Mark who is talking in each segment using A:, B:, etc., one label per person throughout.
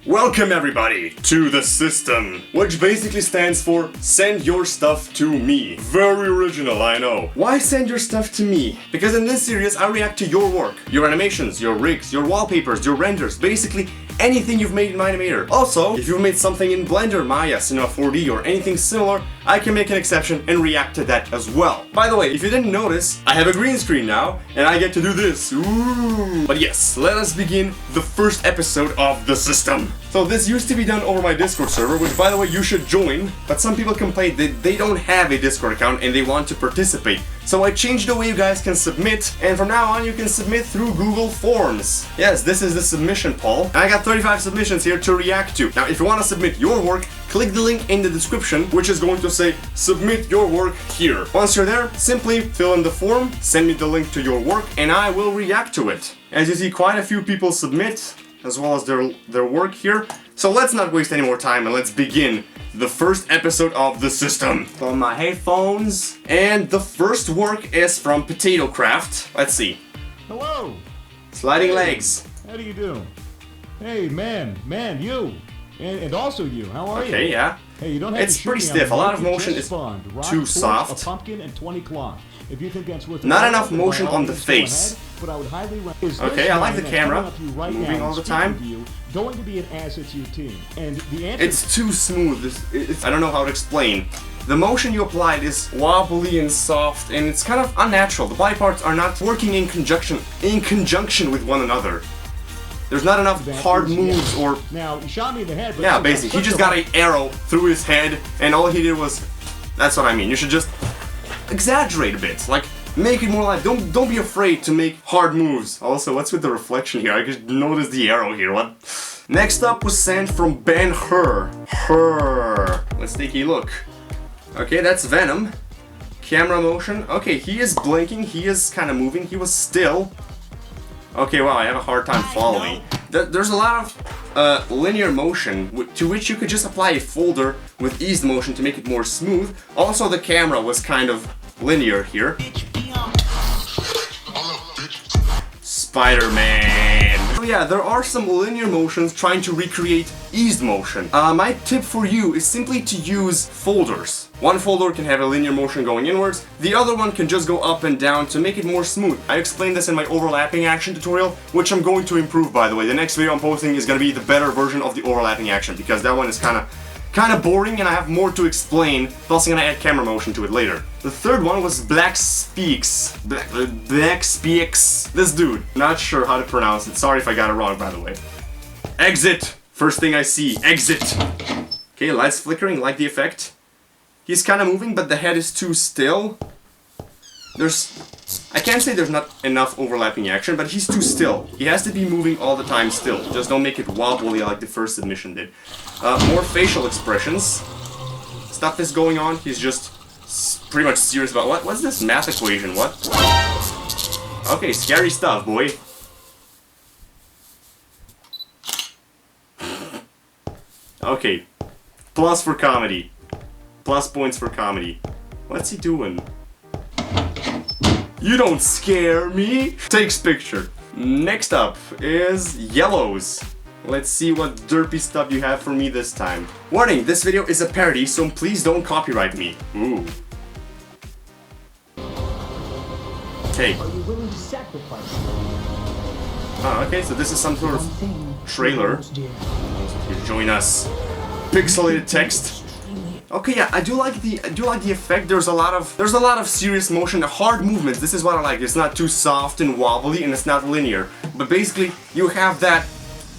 A: Welcome everybody to the system, which basically stands for send your stuff to me. Very original, I know. Why send your stuff to me? Because in this series I react to your work, your animations, your rigs, your wallpapers, your renders, basically anything you've made in mine-imator. Also, if you've made something in Blender, Maya, Cinema 4D or anything similar, I can make an exception and react to that as well. By the way, if you didn't notice, I have a green screen now and I get to do this. Ooh. But yes, let us begin the first episode of the system. So this used to be done over my Discord server, which by the way you should join, but some people complain that they don't have a Discord account and they want to participate. So I changed the way you guys can submit, and from now on you can submit through Google Forms. Yes, this is the submission poll, and I got 35 submissions here to react to. Now if you want to submit your work, click the link in the description, which is going to say submit your work here. Once you're there, simply fill in the form, send me the link to your work, and I will react to it. As you see, quite a few people submit, as well as their work here. So let's not waste any more time and let's begin the first episode of the system. On my headphones. And the first work is from Potato Craft. Let's see.
B: Hello.
A: Sliding legs.
B: How do you do? Hey, man, you. And also you. How are you?
A: Okay, yeah.
B: Hey, you don't have
A: it's
B: to
A: pretty
B: shoot
A: stiff.
B: me.
A: A lot of motion is too soft.
B: A pumpkin and 20 cloth. If you think that's worth
A: not enough motion on the face.
B: Ahead, but I would highly
A: okay, I like the camera. Moving all the time.
B: Going to be an asset to your team. And the answer
A: it's too smooth. I don't know how to explain. The motion you applied is wobbly and soft, and it's kind of unnatural. The body parts are not working in conjunction with one another. There's not enough hard moves or...
B: Now, he shot me in the head, but...
A: Yeah, basically. He just got an arrow through his head, and all he did was... That's what I mean. You should just exaggerate a bit. Like, make it more like... Don't be afraid to make hard moves. Also, what's with the reflection here? I just noticed the arrow here. What? Next up was sent from Ben Hur. Let's take a look. Okay, that's Venom. Camera motion. Okay, he is blinking. He is kind of moving. He was still... Okay, wow, I have a hard time following. There's a lot of linear motion to which you could just apply a folder with eased motion to make it more smooth. Also, the camera was kind of linear here. Spider-Man. So yeah, there are some linear motions trying to recreate eased motion. My tip for you is simply to use folders. One folder can have a linear motion going inwards, the other one can just go up and down to make it more smooth. I explained this in my overlapping action tutorial, which I'm going to improve by the way. The next video I'm posting is going to be the better version of the overlapping action, because that one is kind of boring and I have more to explain, plus I'm going to add camera motion to it later. The third one was Black Speaks. This dude. Not sure how to pronounce it. Sorry if I got it wrong, by the way. Exit. First thing I see. Exit. Okay, lights flickering. Like the effect. He's kind of moving, but the head is too still. I can't say there's not enough overlapping action, but he's too still. He has to be moving all the time still. Just don't make it wobbly like the first submission did. More facial expressions. Stuff is going on. He's just pretty much serious about what's this math equation? What? Okay, scary stuff, boy. Okay, plus for comedy. Plus points for comedy. What's he doing? You don't scare me! Takes picture. Next up is yellows. Let's see what derpy stuff you have for me this time. Warning, this video is a parody, so please don't copyright me. Ooh. Okay.
C: Are you willing to sacrifice?
A: Oh, okay, so this is some sort of trailer. You join us. Pixelated text. Okay, yeah, I do like the effect. There's a lot of serious motion, hard movements. This is what I like. It's not too soft and wobbly, and it's not linear. But basically, you have that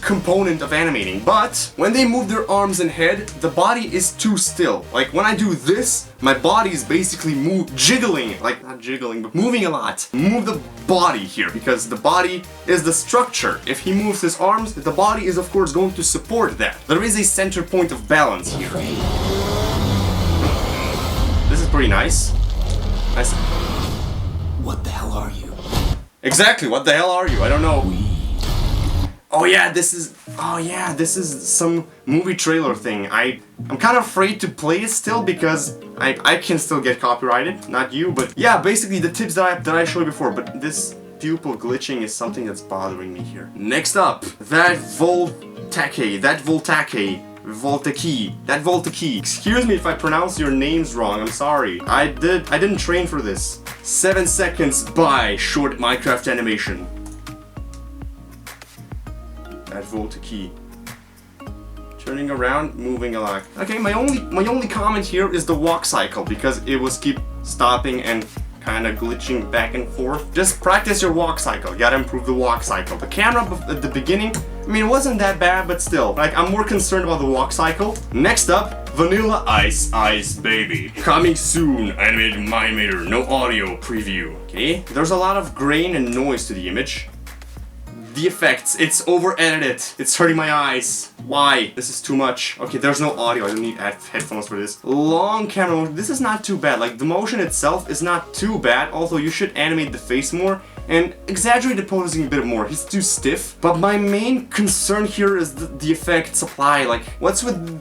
A: component of animating. But when they move their arms and head, the body is too still. Like when I do this, my body is basically jiggling, like not jiggling, but moving a lot. Move the body here, because the body is the structure. If he moves his arms, the body is of course going to support that. There is a center point of balance here. This is pretty nice.
C: What the hell are you?
A: Exactly, what the hell are you? I don't know. Oh yeah, this is some movie trailer thing. I'm kind of afraid to play it still because I can still get copyrighted, not you, but yeah, basically the tips that I showed before, but this pupil glitching is something that's bothering me here. Next up, that Voltaki. Excuse me if I pronounce your names wrong, I'm sorry. I didn't train for this. 7 seconds by short Minecraft animation. That Voltaki. Turning around, moving along. Okay, my only comment here is the walk cycle, because it was keep stopping and kind of glitching back and forth. Just practice your walk cycle. You gotta improve the walk cycle. The camera at the beginning, I mean, it wasn't that bad, but still, like, I'm more concerned about the walk cycle. Next up, Vanilla Ice Baby. Coming soon, animated mine-imator, no audio preview. Okay, there's a lot of grain and noise to the image. The effects, it's over-edited. It's hurting my eyes. Why? This is too much. Okay, there's no audio. I don't need headphones for this. Long camera motion. This is not too bad. Like, the motion itself is not too bad. Although you should animate the face more and exaggerate the posing a bit more. He's too stiff. But my main concern here is the effect supply. Like, what's with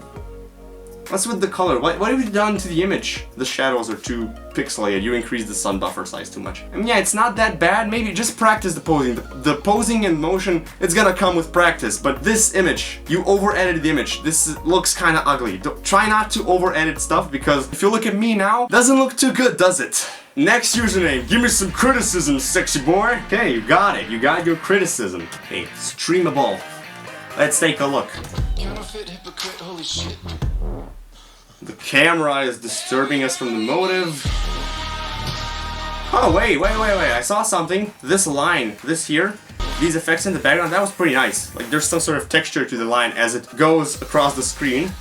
A: the color? What have you done to the image? The shadows are too pixelated. You increased the sun buffer size too much. I mean, yeah, it's not that bad. Maybe just practice the posing. The posing and motion, it's gonna come with practice. But this image, you over-edited the image. This looks kind of ugly. Try not to over-edit stuff, because if you look at me now, doesn't look too good, does it? Next username, give me some criticism, sexy boy. Okay, you got it. You got your criticism. Okay, streamable. Let's take a look.
D: Counterfeit, hypocrite, holy shit.
A: The camera is disturbing us from the motive. Oh, wait, I saw something. This line, this here, these effects in the background, that was pretty nice. Like, there's some sort of texture to the line as it goes across the screen.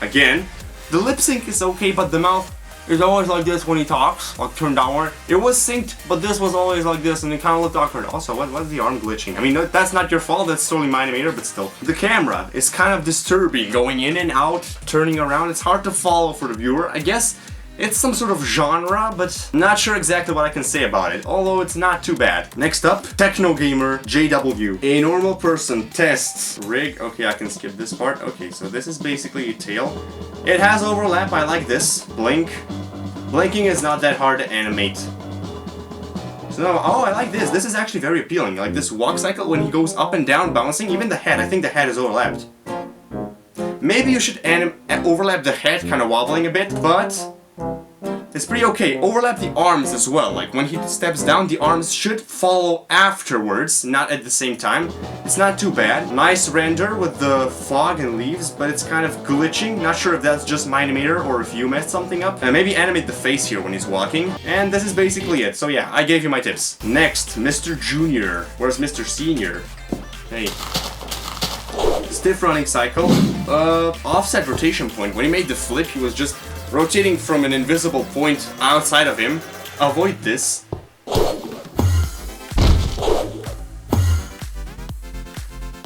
A: Again, the lip sync is okay, but the mouth is always like this when he talks, like turned downward. It was synced, but this was always like this, and it kind of looked awkward. Also, what's the arm glitching? I mean, that's not your fault, that's totally mine-imator, but still. The camera is kind of disturbing, going in and out, turning around. It's hard to follow for the viewer. I guess it's some sort of genre, but not sure exactly what I can say about it, although it's not too bad. Next up, Techno Gamer JW. A normal person tests rig. Okay, I can skip this part. Okay, so this is basically a tail. It has overlap. I like this. Blink. Blinking is not that hard to animate. So, oh, I like this. This is actually very appealing. Like this walk cycle when he goes up and down bouncing. Even the head. I think the head is overlapped. Maybe you should overlap the head, kind of wobbling a bit, but it's pretty okay. Overlap the arms as well. Like when he steps down, the arms should follow afterwards, not at the same time. It's not too bad. Nice render with the fog and leaves, but it's kind of glitching. Not sure if that's just mine-imator or if you messed something up. And maybe animate the face here when he's walking. And this is basically it. So yeah, I gave you my tips. Next, Mr. Junior. Where's Mr. Senior? Hey. Stiff running cycle. Offset rotation point. When he made the flip, he was just rotating from an invisible point outside of him. Avoid this.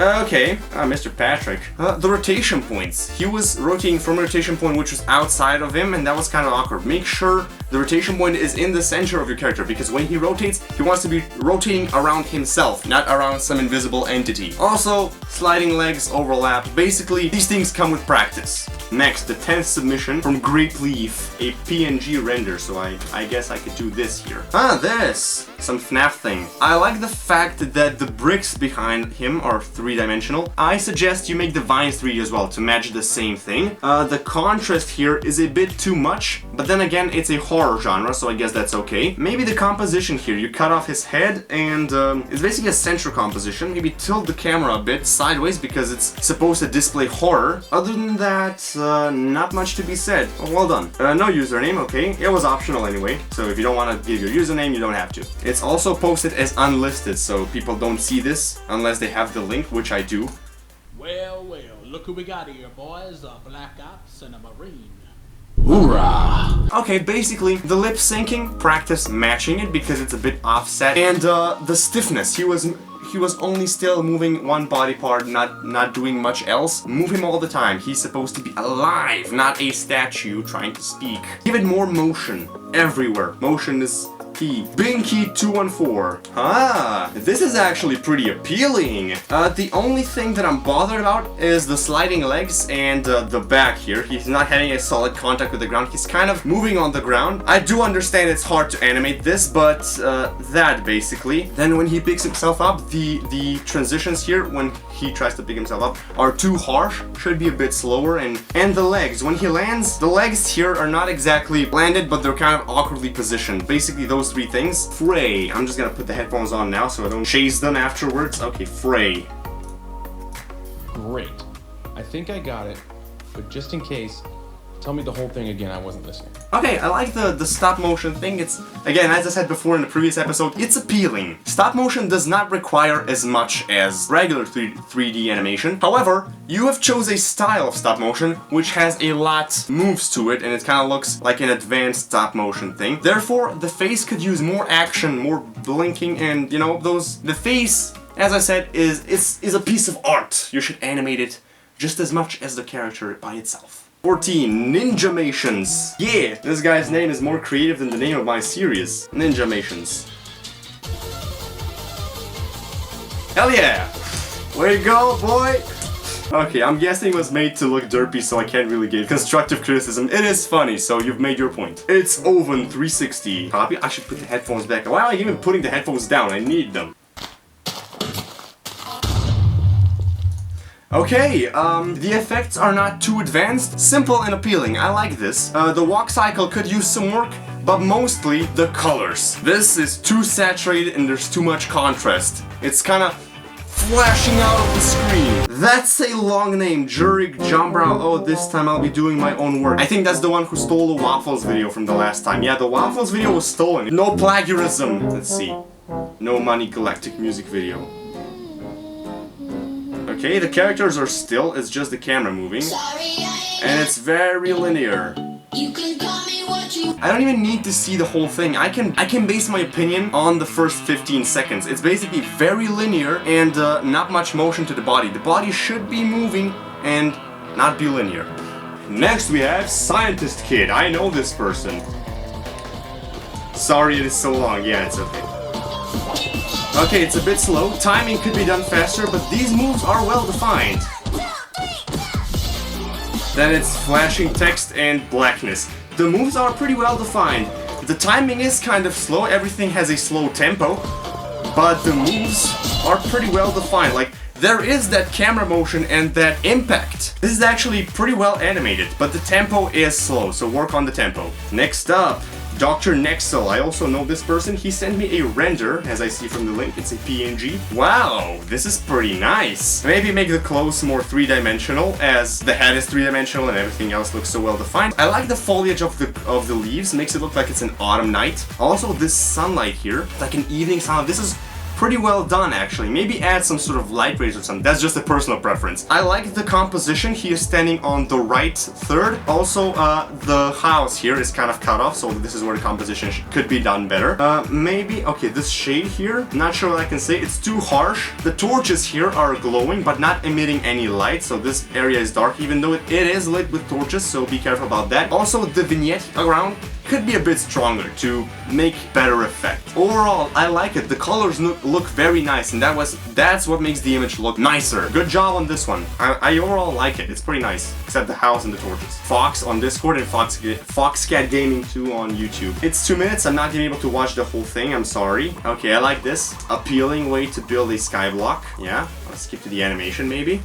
A: Okay, Mr. Patrick. The rotation points. He was rotating from a rotation point which was outside of him, and that was kind of awkward. Make sure the rotation point is in the center of your character, because when he rotates, he wants to be rotating around himself, not around some invisible entity. Also, sliding legs overlap. Basically, these things come with practice. Next, the 10th submission from Grape Leaf, a PNG render, so I guess I could do this here. This! Some FNAF thing. I like the fact that the bricks behind him are three-dimensional. I suggest you make the vines 3D as well to match the same thing. The contrast here is a bit too much, but then again, it's a horror genre, so I guess that's okay. Maybe the composition here, you cut off his head, and it's basically a central composition. Maybe tilt the camera a bit sideways because it's supposed to display horror. Other than that, not much to be said. Well done. No username, okay. It was optional anyway, so if you don't want to give your username, you don't have to. It's also posted as unlisted, so people don't see this unless they have the link, which I do.
E: Well, look who we got here, boys. A Black Ops and a Marine.
C: Hoorah!
A: Okay, basically, the lip syncing, practice matching it because it's a bit offset, and the stiffness. He was only still moving one body part, not doing much else. Move him all the time. He's supposed to be alive, not a statue trying to speak. Give it more motion everywhere. Motion is Binky214. Ah, this is actually pretty appealing. The only thing that I'm bothered about is the sliding legs and the back here. He's not having a solid contact with the ground. He's kind of moving on the ground. I do understand it's hard to animate this, but that basically. Then when he picks himself up, the transitions here when he tries to pick himself up are too harsh. Should be a bit slower. And the legs, when he lands, the legs here are not exactly landed, but they're kind of awkwardly positioned. Basically those three things. Fray. I'm just gonna put the headphones on now so I don't chase them afterwards. Okay, Fray.
C: Great. I think I got it, but just in case, tell me the whole thing again, I wasn't listening.
A: Okay, I like the stop motion thing. It's, again, as I said before in the previous episode, it's appealing. Stop motion does not require as much as regular 3D animation. However, you have chose a style of stop motion which has a lot moves to it, and it kind of looks like an advanced stop motion thing. Therefore, the face could use more action, more blinking, and you know, the face, as I said, is a piece of art. You should animate it just as much as the character by itself. 14. Ninja Mations. Yeah, this guy's name is more creative than the name of my series. Ninja Mations. Hell yeah! Way to go, boy! Okay, I'm guessing it was made to look derpy, so I can't really give constructive criticism. It is funny, so you've made your point. It's Oven 360. Copy? I should put the headphones back. Why am I even putting the headphones down? I need them. Okay, the effects are not too advanced, simple and appealing. I like this. The walk cycle could use some work, but mostly the colors. This is too saturated and there's too much contrast. It's kind of flashing out of the screen. That's a long name, Jurig Jombrow. Oh, this time I'll be doing my own work. I think that's the one who stole the Waffles video from the last time. Yeah, the Waffles video was stolen. No plagiarism. Let's see. No money Galactic music video. Okay, the characters are still, it's just the camera moving. And it's very linear. I don't even need to see the whole thing. I can base my opinion on the first 15 seconds. It's basically very linear and not much motion to the body. The body should be moving and not be linear. Next we have Scientist Kid. I know this person. Sorry it is so long. Yeah, it's okay. Okay, it's a bit slow. Timing could be done faster, but these moves are well defined. Then it's flashing text and blackness. The moves are pretty well defined. The timing is kind of slow, everything has a slow tempo, but the moves are pretty well defined. Like, there is that camera motion and that impact. This is actually pretty well animated, but the tempo is slow, so work on the tempo. Next up, Dr. Nexel. I also know this person. He sent me a render, as I see from the link. It's a PNG. Wow, this is pretty nice. Maybe make the clothes more three-dimensional, as the head is three-dimensional and everything else looks so well defined. I like the foliage of the leaves. Makes it look like it's an autumn night. Also, this sunlight here, like an evening sunlight. This is pretty well done, actually. Maybe add some sort of light rays or something. That's just a personal preference. I like the composition. He is standing on the right third. Also, the house here is kind of cut off, so this is where the composition could be done better. Maybe, okay, this shade here, not sure what I can say. It's too harsh. The torches here are glowing, but not emitting any light, so this area is dark, even though it is lit with torches, so be careful about that. Also, the vignette around could be a bit stronger to make better effect. Overall, I like it. The colors look very nice, and that's what makes the image look nicer. Good job on this one. I overall like it. It's pretty nice, except the house and the torches. Fox on Discord and Foxcat Gaming 2 on YouTube. It's 2 minutes. I'm not gonna be able to watch the whole thing. I'm sorry. Okay, I like this. Appealing way to build a skyblock. Yeah, let's skip to the animation maybe.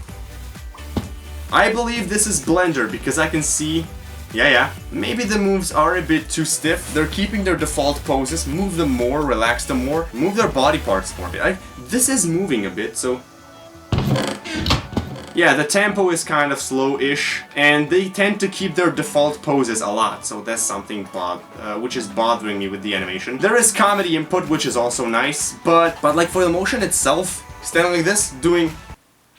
A: I believe this is Blender because I can see. Yeah. Maybe the moves are a bit too stiff. They're keeping their default poses. Move them more, relax them more. Move their body parts more. This is moving a bit, so... Yeah, the tempo is kind of slow-ish, and they tend to keep their default poses a lot, so that's something which is bothering me with the animation. There is comedy input, which is also nice, but like for the motion itself, standing like this,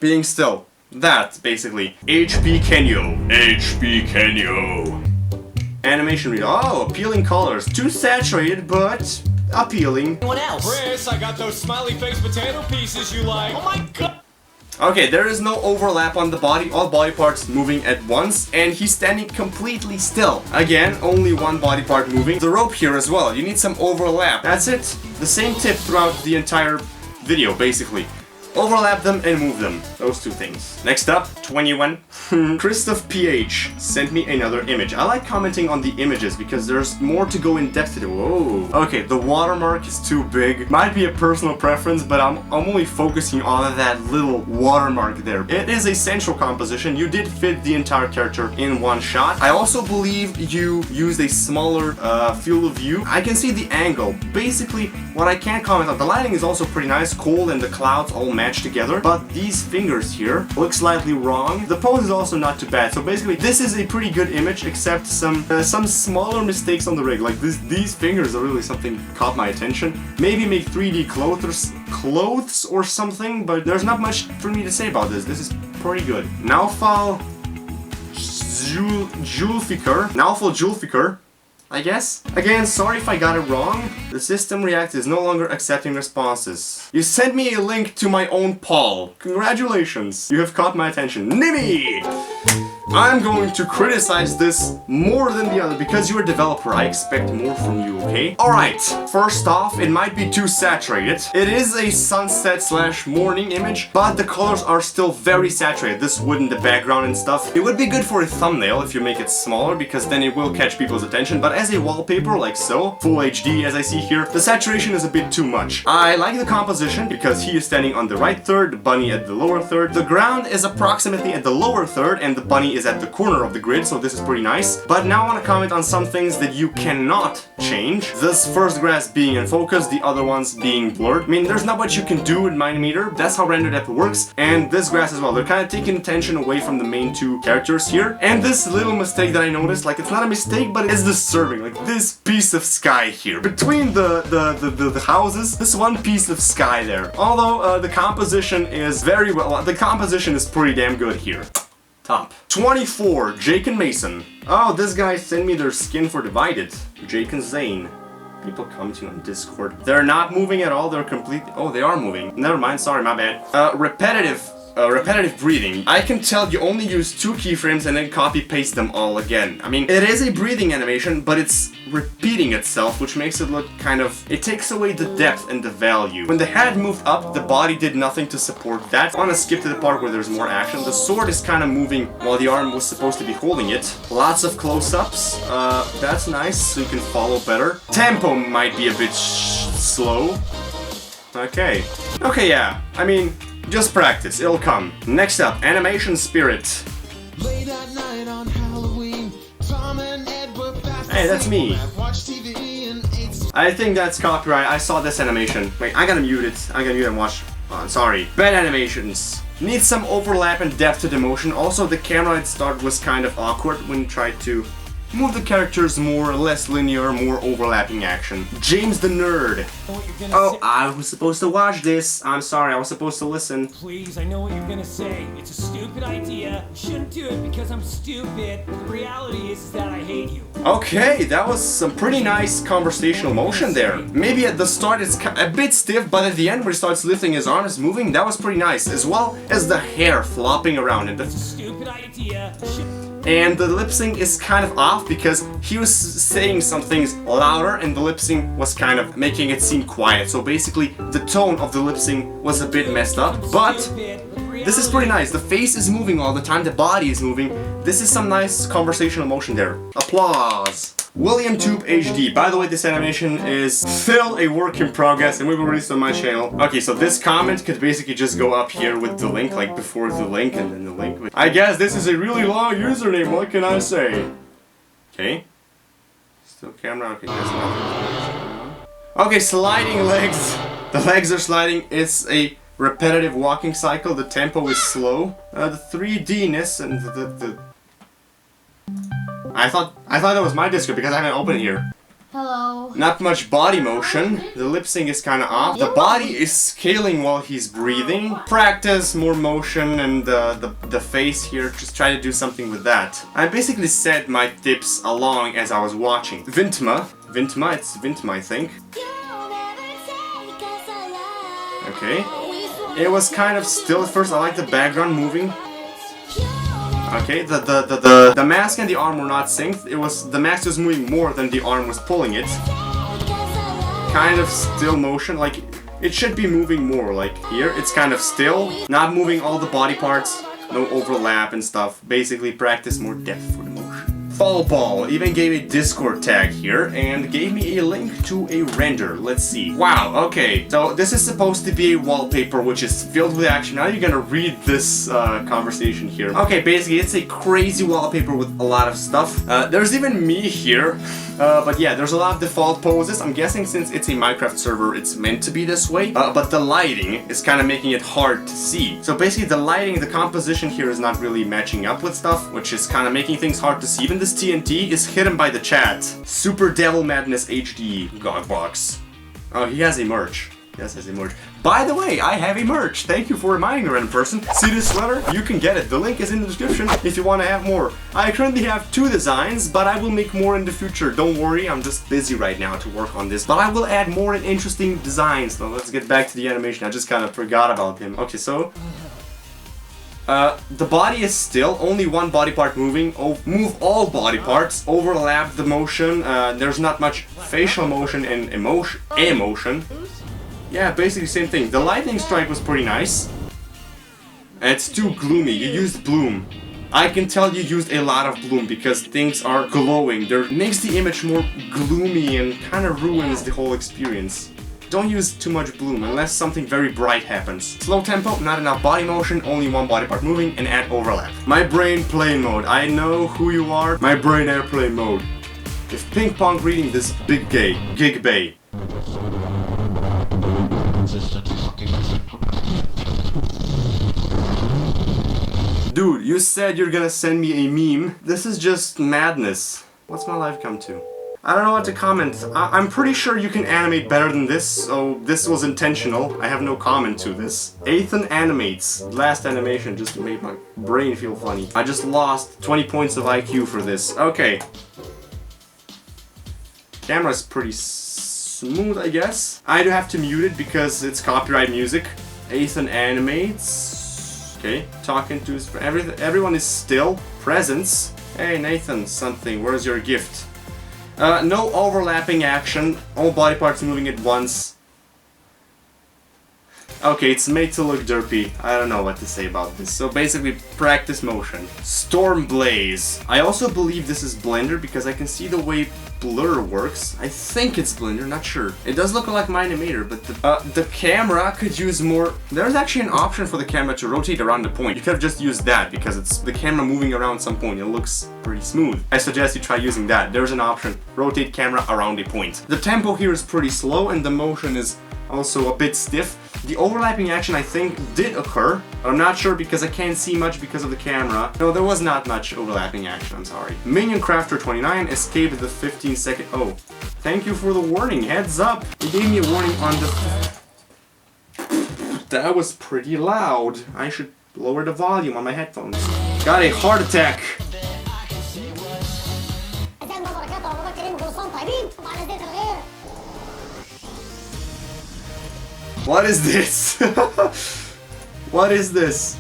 A: being still. That, basically. HP Cano. Animation read. Oh, appealing colors. Too saturated, but appealing.
F: Anyone else?
G: Chris, I got those smiley face potato pieces you like.
F: Oh my god!
A: Okay, there is no overlap on the body, all body parts moving at once, and he's standing completely still. Again, only one body part moving. The rope here as well, you need some overlap. That's it. The same tip throughout the entire video, basically. Overlap them and move them. Those two things. Next up, 21. Kristofh PH sent me another image. I like commenting on the images because there's more to go in depth to. Whoa. Okay, the watermark is too big. Might be a personal preference, but I'm only focusing on that little watermark there. It is a central composition. You did fit the entire character in one shot. I also believe you used a smaller field of view. I can see the angle. Basically, what I can't comment on, the lighting is also pretty nice. Cold and the clouds all match together, but these fingers here look slightly wrong. The pose is also not too bad. So basically, this is a pretty good image, except some smaller mistakes on the rig. Like these fingers are really something caught my attention. Maybe make 3D clothes or something, but there's not much for me to say about this. This is pretty good. Naufal Julfikar, I guess. Again, sorry if I got it wrong. The system React is no longer accepting responses. You sent me a link to my own poll. Congratulations. You have caught my attention. Nimmy! I'm going to criticize this more than the other because you're a developer. I expect more from you, okay? Alright, first off, it might be too saturated. It is a sunset / morning image, but the colors are still very saturated. This wood in the background and stuff. It would be good for a thumbnail if you make it smaller because then it will catch people's attention, but as a wallpaper, like so, full HD as I see here, the saturation is a bit too much. I like the composition because he is standing on the right third, the bunny at the lower third. The ground is approximately at the lower third and the bunny is at the corner of the grid, so this is pretty nice. But now I want to comment on some things that you cannot change. This first grass being in focus, the other ones being blurred. I mean, there's not much you can do in mine-imator. That's how render depth works. And this grass as well. They're kind of taking attention away from the main two characters here. And this little mistake that I noticed, like it's not a mistake, but it's disturbing. Like this piece of sky here. Between the houses, this one piece of sky there. Although the composition is very well, the composition is pretty damn good here. Top. 24, Jac and Mason. Oh, this guy sent me their skin for Divided. Jac and Zane. People commenting on Discord. They're not moving at all, they're completely... Oh, they are moving. Never mind, sorry, my bad. Repetitive breathing. I can tell you only use 2 keyframes and then copy paste them all again. I mean, it is a breathing animation, but it's repeating itself, which makes it look kind of... It takes away the depth and the value. When the head moved up, the body did nothing to support that. I want to skip to the part where there's more action. The sword is kind of moving while the arm was supposed to be holding it. Lots of close-ups. That's nice, so you can follow better. Tempo might be a bit slow. Okay. Okay, yeah. I mean... Just practice, it'll come. Next up, animation spirit.
D: Late at night on Halloween, Tom and Ed were fast.
A: Hey, that's me.
D: Watch TV and ate.
A: I think that's copyright. I saw this animation. Wait, I gotta mute it. I gotta mute and watch. Oh, sorry. Bad animations. Need some overlap and depth to the motion. Also, the camera at start was kind of awkward when you tried to move the characters more, less linear, more overlapping action. James the Nerd. Oh, I was supposed to watch this. I'm sorry, I was supposed to listen.
F: Please, I know what you're gonna say. It's a stupid idea. You shouldn't do it because I'm stupid. The reality is that I hate you.
A: Okay, that was some pretty nice conversational motion there. Maybe at the start it's a bit stiff, but at the end where he starts lifting his arms, moving, that was pretty nice. As well as the hair flopping around it.
F: It's a stupid idea.
A: And the lip sync is kind of off because he was saying some things louder and the lip sync was kind of making it seem quiet. So basically the tone of the lip sync was a bit messed up, but this is pretty nice. The face is moving all the time, the body is moving. This is some nice conversational motion there. Applause. William Tube HD. By the way, this animation is still a work in progress and will be released on my channel. Okay, so this comment could basically just go up here with the link, like before the link and then the link. I guess this is a really long username, what can I say? Okay. Still camera, okay, that's nothing. Okay, sliding legs. The legs are sliding. It's a repetitive walking cycle. The tempo is slow. The 3D-ness and the I thought that was my Discord because I haven't opened it here.
G: Hello.
A: Not much body motion. The lip sync is kind of off. The body is scaling while he's breathing. Practice more motion and the face here. Just try to do something with that. I basically said my tips along as I was watching. Vintma, it's Vintma, I think. Okay. It was kind of still at first. I like the background moving. Okay, the mask and the arm were not synced. The mask was moving more than the arm was pulling it. Kind of still motion, like it should be moving more. Like here, it's kind of still, not moving all the body parts, no overlap and stuff. Basically, practice more depth for the motion. Fall Ball even gave a Discord tag here and gave me a link to a render. Let's see. Wow, okay. So this is supposed to be a wallpaper which is filled with action. Now you're gonna read this conversation here. Okay, basically it's a crazy wallpaper with a lot of stuff. There's even me here. But yeah, there's a lot of default poses. I'm guessing since it's a Minecraft server, it's meant to be this way. But the lighting is kind of making it hard to see. So basically the lighting, the composition here is not really matching up with stuff, which is kind of making things hard to see. Even this TNT is hidden by the chat. Super Devil Madness HD Godbox. Oh, he has a merch. Yes, has a merch. By the way, I have a merch. Thank you for reminding me, random person. See this sweater? You can get it. The link is in the description if you want to have more. I currently have 2 designs, but I will make more in the future. Don't worry, I'm just busy right now to work on this. But I will add more and interesting designs. Now let's get back to the animation. I just kind of forgot about him. Okay, so the body is still only one body part moving. Move all body parts. Overlap the motion. There's not much facial motion and emotion. Yeah, basically same thing. The lightning strike was pretty nice. It's too gloomy. You used bloom. I can tell you used a lot of bloom because things are glowing. It makes the image more gloomy and kind of ruins the whole experience. Don't use too much bloom unless something very bright happens. Slow tempo, not enough body motion, only one body part moving, and add overlap. My brain play mode. I know who you are. My brain airplane mode. If ping pong reading this big gig bay. Dude, you said you're gonna send me a meme. This is just madness. What's my life come to? I don't know what to comment. I'm pretty sure you can animate better than this, so this was intentional. I have no comment to this. Animates. Last animation just made my brain feel funny. I just lost 20 points of IQ for this. Okay. Camera's pretty smooth, I guess. I do have to mute it because it's copyright music. Animates. Okay, talking to his friend. Everyone is still. Presents. Hey Nathan, something. Where's your gift? No overlapping action. All body parts moving at once. Okay, it's made to look derpy. I don't know what to say about this. So basically, practice motion. Storm Blaze. I also believe this is Blender because I can see the way blur works. I think it's Blender, not sure. It does look like mine-imator, but the camera could use more. There's actually an option for the camera to rotate around the point. You could have just used that because it's the camera moving around some point. It looks pretty smooth. I suggest you try using that. There's an option. Rotate camera around a point. The tempo here is pretty slow and the motion is also a bit stiff. The overlapping action I think did occur, but I'm not sure because I can't see much because of the camera. No, there was not much overlapping action, I'm sorry. Minion Crafter 29 escaped the 15-second... Oh, thank you for the warning, heads up! He gave me a warning on the... That was pretty loud. I should lower the volume on my headphones. Got a heart attack! What is this? What is this?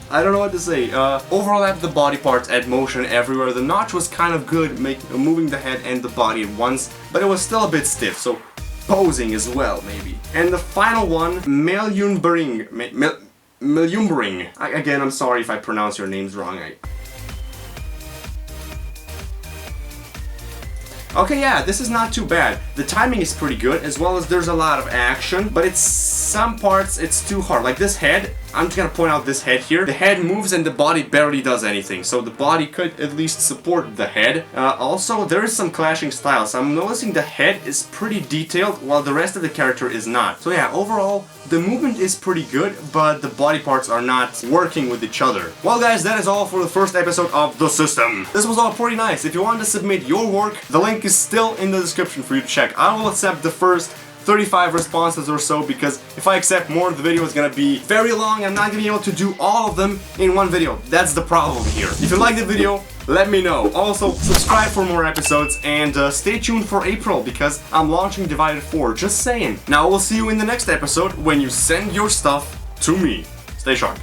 A: I don't know what to say. Overlap the body parts, add motion everywhere. The notch was kind of good, moving the head and the body at once, but it was still a bit stiff, so posing as well, maybe. And the final one, Minion. Again, I'm sorry if I pronounce your names wrong. Okay, yeah, this is not too bad. The timing is pretty good, as well as there's a lot of action, but some parts it's too hard. Like this head, I'm just gonna point out this head here. The head moves and the body barely does anything, so the body could at least support the head. Also, there is some clashing styles. I'm noticing the head is pretty detailed, while the rest of the character is not. So yeah, overall, the movement is pretty good, but the body parts are not working with each other. Well guys, that is all for the first episode of The System. This was all pretty nice. If you want to submit your work, the link is still in the description for you to check. I will accept the first 35 responses or so, because if I accept more, the video is gonna be very long. I'm not gonna be able to do all of them in one video. That's the problem here. If you like the video, let me know. Also, subscribe for more episodes, and stay tuned for April, because I'm launching Divided 4, just saying. Now, we'll see you in the next episode when you send your stuff to me. Stay sharp.